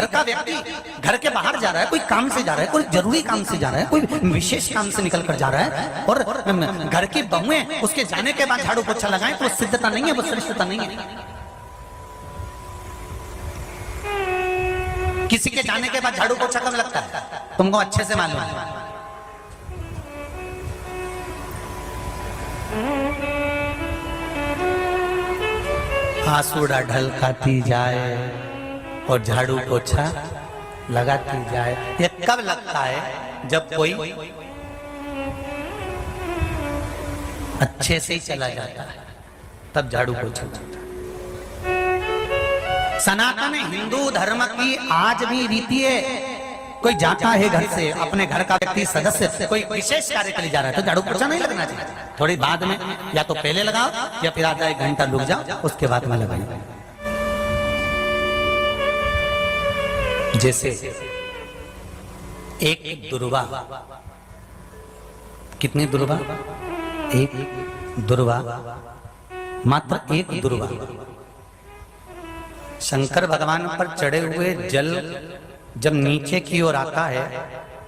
का व्यक्ति घर के बाहर जा रहा है, कोई काम से जा रहा है, कोई जरूरी काम से जा रहा है, कोई विशेष काम से निकल कर जा रहा है, और घर की बहुएं उसके जाने के बाद झाड़ू पोछा लगाएं, तो सिद्धता नहीं है, वो श्रेष्ठता नहीं है। किसी के जाने के बाद झाड़ू पोछा कब लगता है तुमको अच्छे से मालूम है। आंसुड़ा ढलकाती जाए और झाड़ू पोछा लगाती जाए। ये कब लगता है? जब कोई अच्छे से ही चला जाता है, तब झाड़ू पोछा लगता है। सनातन हिंदू धर्म की आज भी रीति है, कोई जाता है घर से, अपने घर का व्यक्ति सदस्य कोई विशेष कार्य के लिए जा रहा है तो झाड़ू पोछा नहीं लगना चाहिए। थोड़ी बाद में, या तो पहले लगाओ या फिर आधा एक घंटा रुक जाओ, उसके बाद में लगाओ। जैसे एक दुर्वा, कितनी दुर्वा? एक दुर्वा, मात्र एक दुर्वा शंकर भगवान पर चढ़े हुए जल जब नीचे की ओर आता है,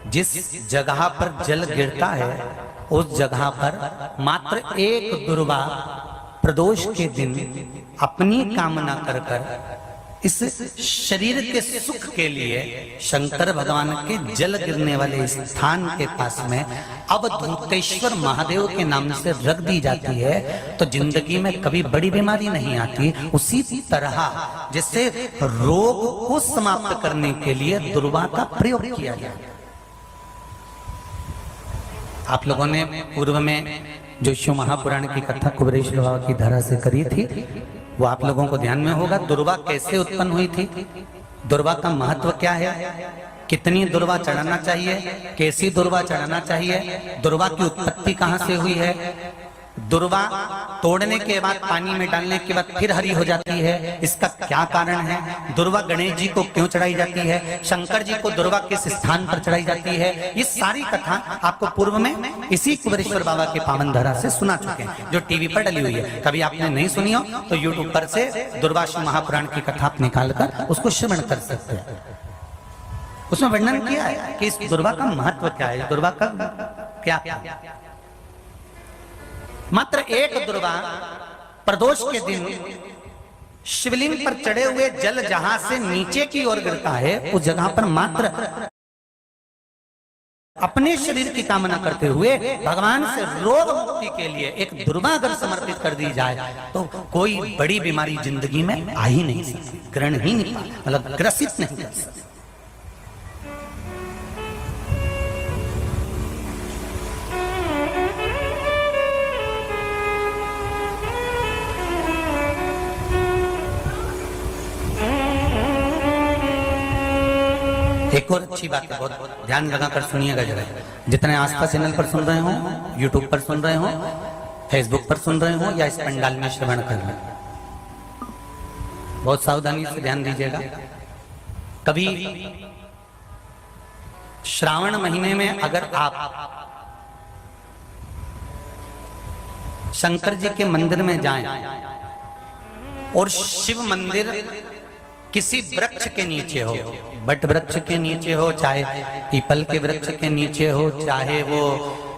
जिस जगह पर जल गिरता है उस जगह पर मात्र एक दुर्वा प्रदोष के दिन अपनी कामना कर कर इस शरीर के सुख के लिए शंकर भगवान के जल गिरने वाले स्थान के पास में अवधूतेश्वर महादेव के नाम से रख दी जाती है, तो जिंदगी में कभी बड़ी बीमारी नहीं आती। उसी तरह जिससे रोग को समाप्त करने के लिए दुर्वा का प्रयोग किया गया। आप लोगों ने पूर्व में जो शिव महापुराण की कथा कुबेरेश्वर बाबा की धरा से करी थी, वो आप लोगों को ध्यान में होगा। दुर्वा कैसे उत्पन्न हुई थी, दुर्वा का महत्व क्या है, कितनी दुर्वा चढ़ाना चाहिए, कैसी दुर्वा चढ़ाना चाहिए, दुर्वा की उत्पत्ति कहां से हुई है, दुर्वा तोड़ने के बाद पानी में डालने के बाद फिर हरी हो जाती है, इसका क्या कारण है, दुर्वा गणेश जी को क्यों चढ़ाई जाती है, शंकर जी को दुर्वा किस स्थान पर चढ़ाई जाती है, ये सारी कथा आपको पूर्व में इसी कुबेरेश्वर बाबा के पावन धरा से सुना चुके हैं, जो टीवी पर डली हुई है। कभी आपने नहीं सुनी हो तो यूट्यूब पर से दुर्वासा महापुराण की कथा आप निकालकर उसको श्रवण कर सकते हैं। उसमें वर्णन किया है कि इस दुर्वा का महत्व क्या है, दुर्वा का क्या। मात्र एक दुर्वा प्रदोष के दिन शिवलिंग पर चढ़े हुए जल जहां से नीचे की ओर गिरता है, उस जगह पर मात्र अपने शरीर की कामना करते हुए भगवान से रोग मुक्ति के लिए एक दुर्वा अगर समर्पित कर दी जाए तो कोई बड़ी बीमारी जिंदगी में आ ही नहीं सकती, ग्रहण ही नहीं, मतलब ग्रसित नहीं कर सकती। एक और अच्छी बात है, बहुत ध्यान लगाकर सुनिएगा जरा। जितने आस्था चैनल पर सुन रहे हो, यूट्यूब पर सुन रहे हो, फेसबुक पर सुन रहे हो या इस पंडाल में श्रवण कर रहे हो, बहुत सावधानी से ध्यान दीजिएगा। कभी श्रावण महीने में अगर आप शंकर जी के मंदिर में जाएं और शिव मंदिर किसी वृक्ष के नीचे हो, बट वृक्ष के नीचे हो, चाहे पीपल के वृक्ष के नीचे हो, चाहे वो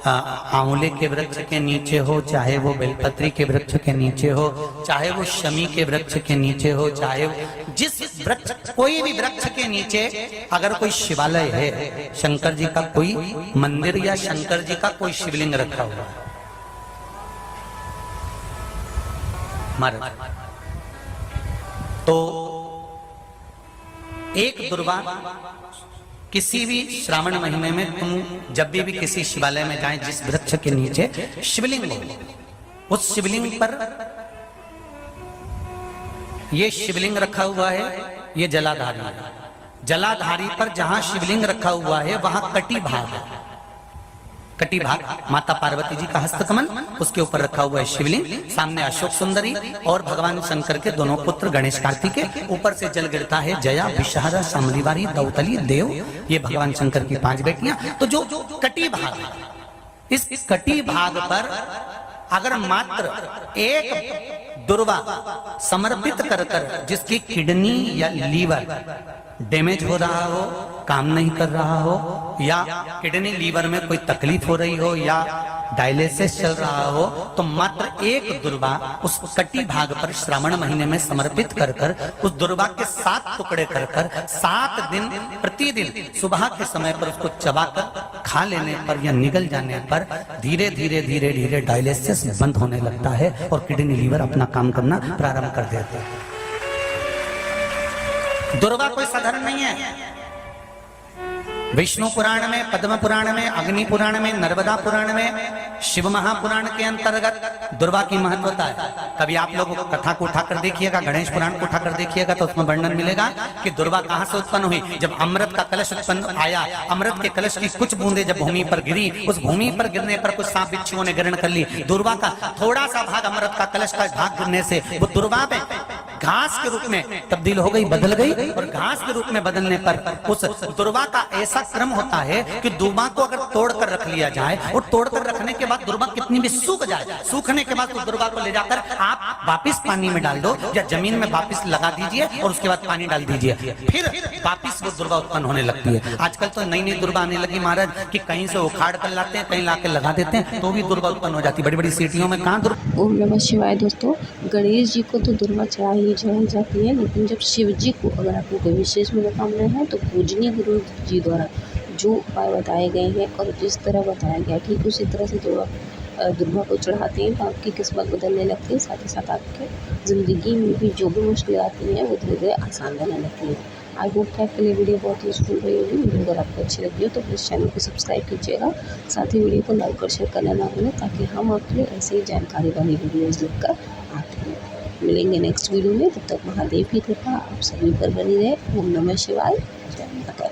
आंवले के वृक्ष के नीचे हो, चाहे वो बेलपत्री के वृक्ष के नीचे हो, चाहे वो शमी के वृक्ष के नीचे हो, चाहे जिस वृक्ष, कोई भी वृक्ष के नीचे अगर कोई शिवालय है, शंकर जी का कोई मंदिर या शंकर जी का कोई शिवलिंग रखा हुआ है, तो एक दुर्वा किसी भी श्रावण महीने में तुम जब भी किसी शिवालय में जाएं, जिस वृक्ष के नीचे शिवलिंग हो, उस शिवलिंग पर ये शिवलिंग रखा हुआ है, ये जलाधारी है। जलाधारी पर जहां शिवलिंग रखा हुआ है वहां कटी भाग है, कटी भाग माता पार्वती जी का हस्तकमल, उसके ऊपर रखा हुआ है शिवलिंग, सामने अशोक सुंदरी और भगवान शंकर के दोनों पुत्र गणेश कार्तिकेय, ऊपर से जल गिरता है जया विषहारा शामलीवारी दौतली देव, ये भगवान शंकर की 5 बेटियां। तो जो कटी भाग, इस कटी भाग पर अगर मात्र एक दुर्वा समर्पित कर कर, जिसकी किडनी या लीवर डैमेज हो रहा हो, काम नहीं कर रहा हो, या किडनी लीवर में कोई तकलीफ हो रही हो, या डायलिसिस चल रहा हो, तो मात्र एक दुर्वा उस कटी भाग पर श्रावण महीने में समर्पित कर कर उस दुर्वा के 7 टुकड़े कर कर 7 दिन प्रतिदिन सुबह के समय पर उसको चबाकर खा लेने पर या निगल जाने पर धीरे धीरे धीरे धीरे डायलिसिस बंद होने लगता है और किडनी लीवर अपना काम करना प्रारंभ कर देता है। दुर्वा कोई साधारण नहीं है। विष्णु पुराण में, पद्म पुराण में, अग्नि पुराण में, नर्मदा पुराण में, शिव महापुराण के अंतर्गत दुर्वा की महत्वता है। कभी आप लोग कथा को उठाकर देखिएगा, गणेश पुराण को उठाकर देखिएगा तो उसमें वर्णन मिलेगा कि दुर्वा कहां से उत्पन्न हुई। जब अमृत का कलश उत्पन्न आया, अमृत के कलश की कुछ बूंदे जब भूमि पर गिरी, उस भूमि पर गिरने पर कुछ सांप बिच्छुओं ने ग्रहण कर ली। दुर्वा का थोड़ा सा भाग, अमृत का कलश का भाग गिरने से वो दुर्वा में घास के रूप में तब्दील हो गई, बदल गई, और घास के रूप में बदलने पर उस दुर्वा का ऐसा क्रम होता है कि दुर्वा को अगर तोड़कर रख लिया जाए और तोड़कर रखने के बाद दुर्वा कितनी भी सूख जाए, सूखने के बाद उस दुर्वा को ले जाकर आप वापिस पानी में डाल दो या जमीन में वापिस लगा दीजिए और उसके बाद पानी डाल दीजिए, फिर वापिस वो दुर्वा उत्पन्न होने लगती है। आजकल तो नई नई दुर्वा आने लगी महाराज कि कहीं से उखाड़ कर लाते हैं, कहीं लाके लगा देते हैं तो भी दुर्वा उत्पन्न हो जाती है। बड़ी बड़ी सिटियों में कहाँ दुर्वा। ओम नमः शिवाय। दोस्तों, गणेश जी को तो दुर्वा चढ़ाई जाती है, लेकिन जब शिव जी को अगर आपको कोई विशेष मनोकामना है तो पूजनीय गुरु जी द्वारा जो उपाय बताए गए हैं और जिस तरह बताया गया ठीक उसी तरह से दुर्वा को चढ़ाते हैं तो आपकी किस्मत बदलने लगती है, साथ ही साथ आपके ज़िंदगी में भी जो भी मुश्किलें आती हैं वो धीरे धीरे आसान रहने लगती है। आई होप कि आपके लिए वीडियो बहुत यूजफुल रही होगी। वीडियो अगर आपको अच्छी लगी हो तो प्लीज़ चैनल को सब्सक्राइब कीजिएगा, साथ ही वीडियो को लाइक और शेयर करना ना भूलें ताकि हम आपके लिए ऐसे ही जानकारी वाली वीडियोज़ लेकर आते हैं। मिलेंगे नेक्स्ट वीडियो में, तब तक महादेव की कृपा आप सभी पर बनी रहे। ओम नमः शिवाय। जय माता।